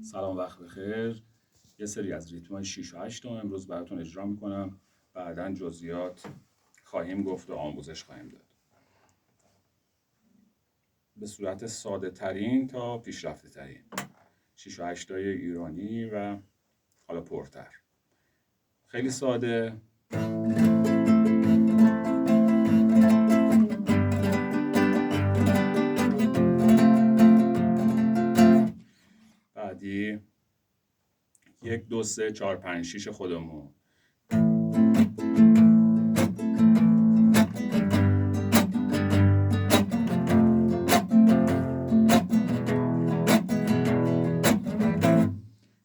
سلام، وقت بخیر. یه سری از ریتم‌های 6 و 8 رو امروز براتون اجرا میکنم. بعداً جزئیات خواهیم گفت و آموزش خواهیم داد. به صورت ساده ترین تا پیشرفته ترین 6 و 8 های ایرانی و حالا پرتر. خیلی ساده. بعدی 1 2 3 4 5 6 خودمون.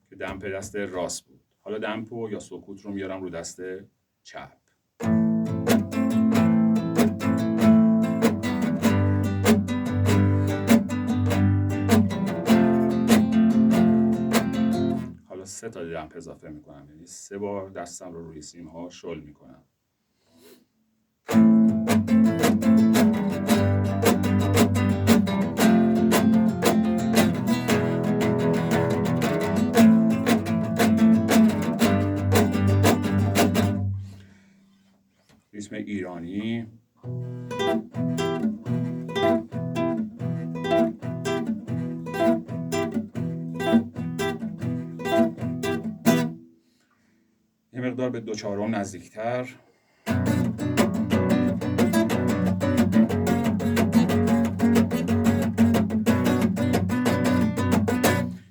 که دمپ دست راست بود. حالا دمپو یا سکوت رو میارم رو دست چپ. حالا 3 تا دمپ اضافه میکنم، یعنی 3 بار دستم رو روی سیم ها شل میکنم. ریتم ایرانی. یه مقدار به 2/4 نزدیکتر.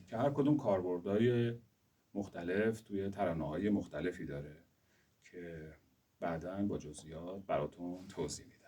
که هر کدوم کاربردهای مختلف توی ترانه‌های مختلفی داره که بعداً با جزئیات براتون توضیح میدم.